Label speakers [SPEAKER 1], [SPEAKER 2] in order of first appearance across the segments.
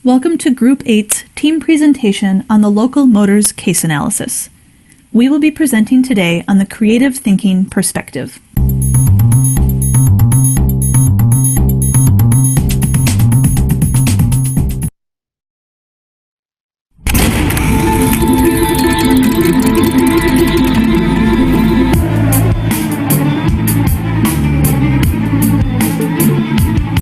[SPEAKER 1] Welcome to Group 8's team presentation on the LocalMotors case analysis. We will be presenting today on the creative thinking perspective.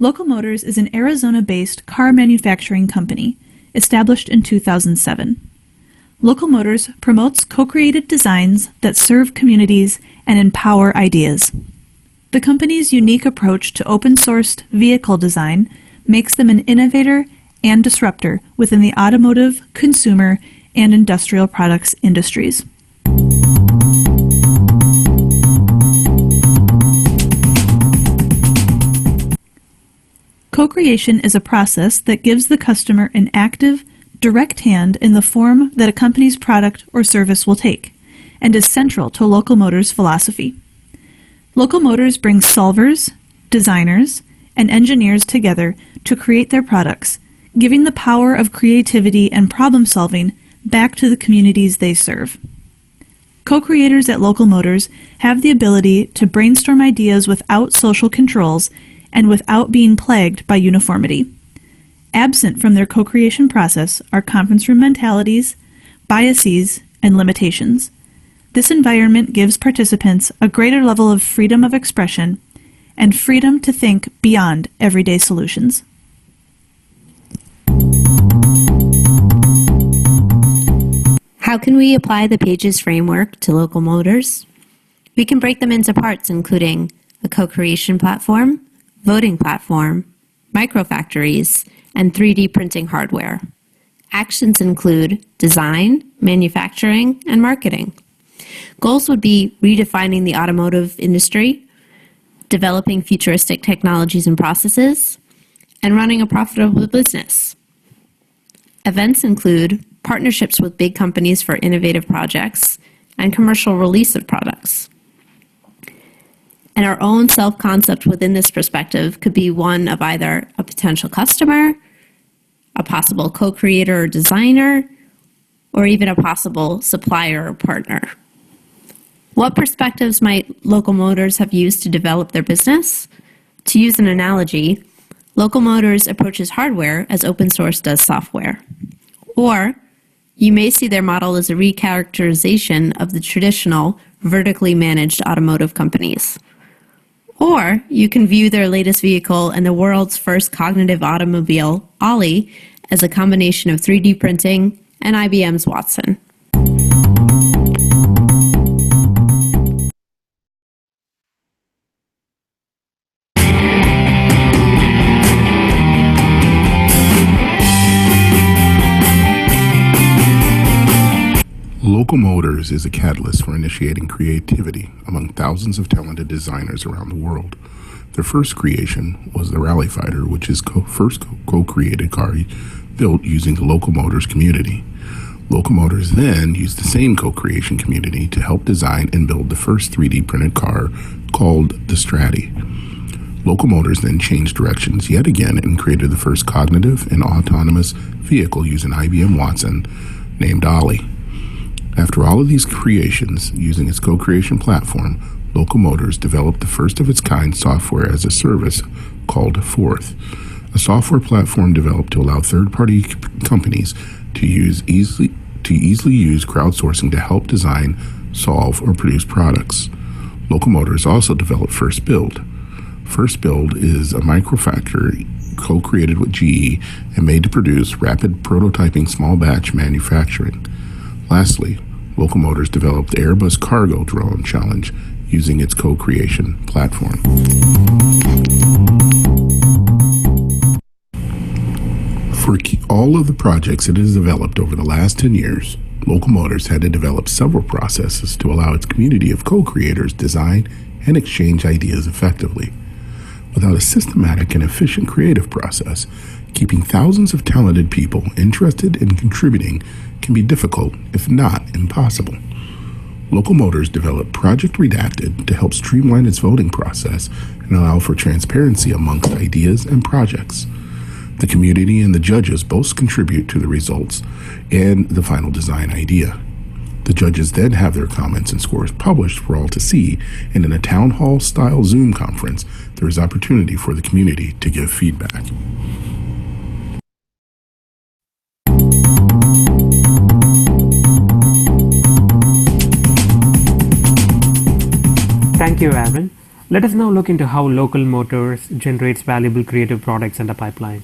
[SPEAKER 1] LocalMotors is an Arizona-based car manufacturing company, established in 2007. LocalMotors promotes co-created designs that serve communities and empower ideas. The company's unique approach to open-sourced vehicle design makes them an innovator and disruptor within the automotive, consumer, and industrial products industries. Co-creation is a process that gives the customer an active, direct hand in the form that a company's product or service will take, and is central to LocalMotors' philosophy. LocalMotors brings solvers, designers, and engineers together to create their products, giving the power of creativity and problem-solving back to the communities they serve. Co-creators at LocalMotors have the ability to brainstorm ideas without social controls and without being plagued by uniformity. Absent from their co-creation process are conference room mentalities, biases, and limitations. This environment gives participants a greater level of freedom of expression and freedom to think beyond everyday solutions.
[SPEAKER 2] How can we apply the Pages framework to LocalMotors? We can break them into parts, including a co-creation platform, voting platform, microfactories, and 3D printing hardware. Actions include design, manufacturing, and marketing. Goals would be redefining the automotive industry, developing futuristic technologies and processes, and running a profitable business. Events include partnerships with big companies for innovative projects and commercial release of products. And our own self-concept within this perspective could be one of either a potential customer, a possible co-creator or designer, or even a possible supplier or partner. What perspectives might LocalMotors have used to develop their business? To use an analogy, LocalMotors approaches hardware as open source does software. Or you may see their model as a recharacterization of the traditional vertically managed automotive companies. Or you can view their latest vehicle and the world's first cognitive automobile, Ollie, as a combination of 3D printing and IBM's Watson.
[SPEAKER 3] LocalMotors is a catalyst for initiating creativity among thousands of talented designers around the world. Their first creation was the Rally Fighter, which is first co-created car built using the LocalMotors community. LocalMotors then used the same co-creation community to help design and build the first 3D printed car called the Stratty. LocalMotors then changed directions yet again and created the first cognitive and autonomous vehicle using IBM Watson named Ollie. After all of these creations, using its co-creation platform, LocalMotors developed the first of its kind software as a service called Forth, a software platform developed to allow third-party companies to easily use crowdsourcing to help design, solve, or produce products. LocalMotors also developed First Build. First Build is a microfactory co-created with GE and made to produce rapid prototyping small batch manufacturing. Lastly, LocalMotors developed the Airbus Cargo Drone Challenge using its co-creation platform. For all of the projects it has developed over the last 10 years, LocalMotors had to develop several processes to allow its community of co-creators design and exchange ideas effectively. Without a systematic and efficient creative process, keeping thousands of talented people interested in contributing can be difficult, if not impossible. LocalMotors developed Project Redacted to help streamline its voting process and allow for transparency amongst ideas and projects. The community and the judges both contribute to the results and the final design idea. The judges then have their comments and scores published for all to see, and in a town hall style Zoom conference, there is opportunity for the community to give feedback.
[SPEAKER 4] Thank you, Aaron. Let us now look into how LocalMotors generates valuable creative products in the pipeline.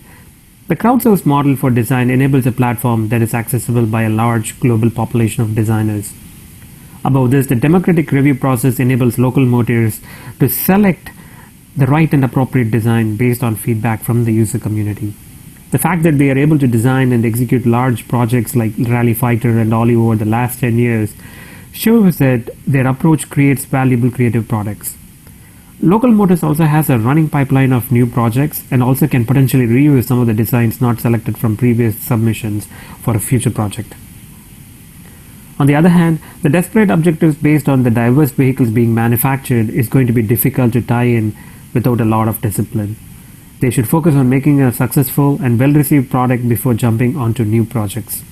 [SPEAKER 4] The crowdsourced model for design enables a platform that is accessible by a large global population of designers. Above this, the democratic review process enables LocalMotors to select the right and appropriate design based on feedback from the user community. The fact that they are able to design and execute large projects like Rally Fighter and Ollie over the last 10 years shows that their approach creates valuable creative products. LocalMotors also has a running pipeline of new projects and also can potentially reuse some of the designs not selected from previous submissions for a future project. On the other hand, the desperate objectives based on the diverse vehicles being manufactured is going to be difficult to tie in without a lot of discipline. They should focus on making a successful and well-received product before jumping onto new projects.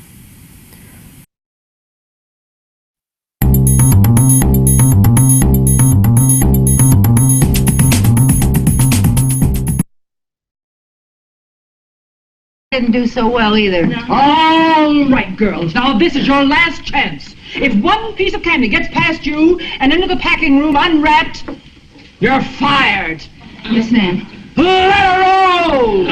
[SPEAKER 5] Didn't do so well either.
[SPEAKER 6] All right, girls. Now, this is your last chance. If one piece of candy gets past you and into the packing room unwrapped, you're fired.
[SPEAKER 5] Yes, ma'am.
[SPEAKER 6] Let her roll!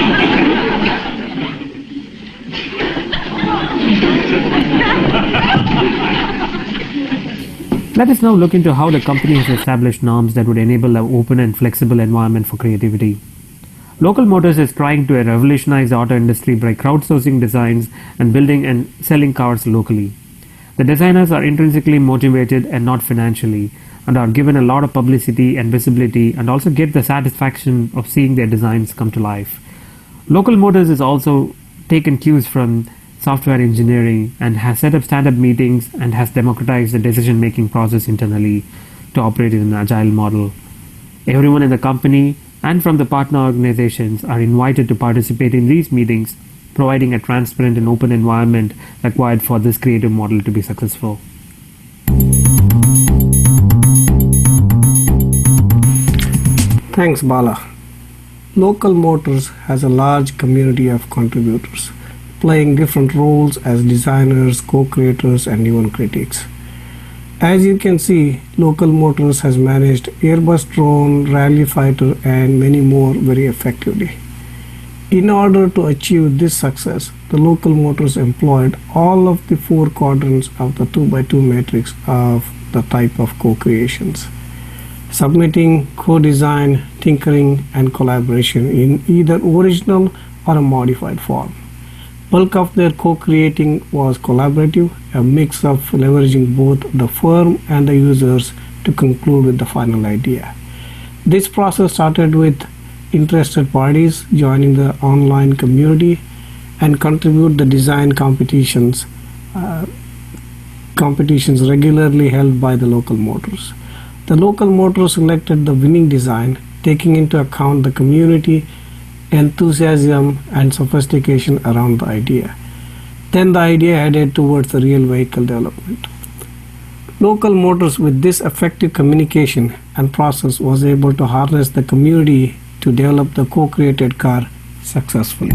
[SPEAKER 4] Let us now look into how the company has established norms that would enable an open and flexible environment for creativity. LocalMotors is trying to revolutionize the auto industry by crowdsourcing designs and building and selling cars locally. The designers are intrinsically motivated and not financially, and are given a lot of publicity and visibility, and also get the satisfaction of seeing their designs come to life. LocalMotors has also taken cues from software engineering and has set up stand-up meetings and has democratized the decision-making process internally to operate in an agile model. Everyone in the company and from the partner organizations are invited to participate in these meetings, providing a transparent and open environment required for this creative model to be successful.
[SPEAKER 7] Thanks, Bala. LocalMotors has a large community of contributors, playing different roles as designers, co-creators, and even critics. As you can see, LocalMotors has managed Airbus drone, Rally Fighter, and many more very effectively. In order to achieve this success, the LocalMotors employed all of the 4 quadrants of the 2x2 matrix of the type of co-creations: submitting, co-design, tinkering, and collaboration in either original or a modified form. Bulk of their co-creating was collaborative, a mix of leveraging both the firm and the users to conclude with the final idea. This process started with interested parties joining the online community and contribute the design competitions regularly held by the LocalMotors. The LocalMotors selected the winning design, taking into account the community enthusiasm and sophistication around the idea. Then the idea headed towards the real vehicle development. LocalMotors, with this effective communication and process, was able to harness the community to develop the co-created car successfully.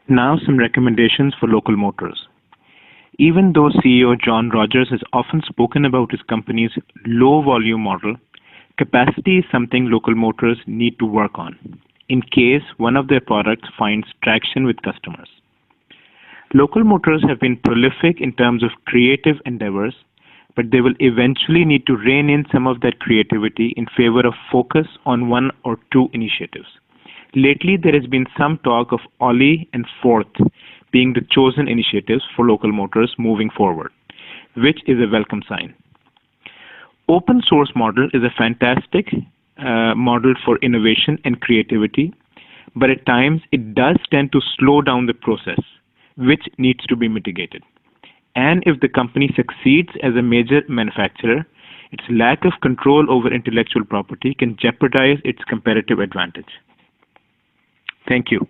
[SPEAKER 8] Now some recommendations for LocalMotors. Even though CEO John Rogers has often spoken about his company's low volume model, capacity is something LocalMotors need to work on in case one of their products finds traction with customers. LocalMotors have been prolific in terms of creative endeavors, but they will eventually need to rein in some of that creativity in favor of focus on 1 or 2 initiatives. Lately, there has been some talk of Ollie and Forth being the chosen initiatives for LocalMotors moving forward, which is a welcome sign. Open source model is a fantastic model for innovation and creativity, but at times it does tend to slow down the process, which needs to be mitigated. And if the company succeeds as a major manufacturer, its lack of control over intellectual property can jeopardize its competitive advantage. Thank you.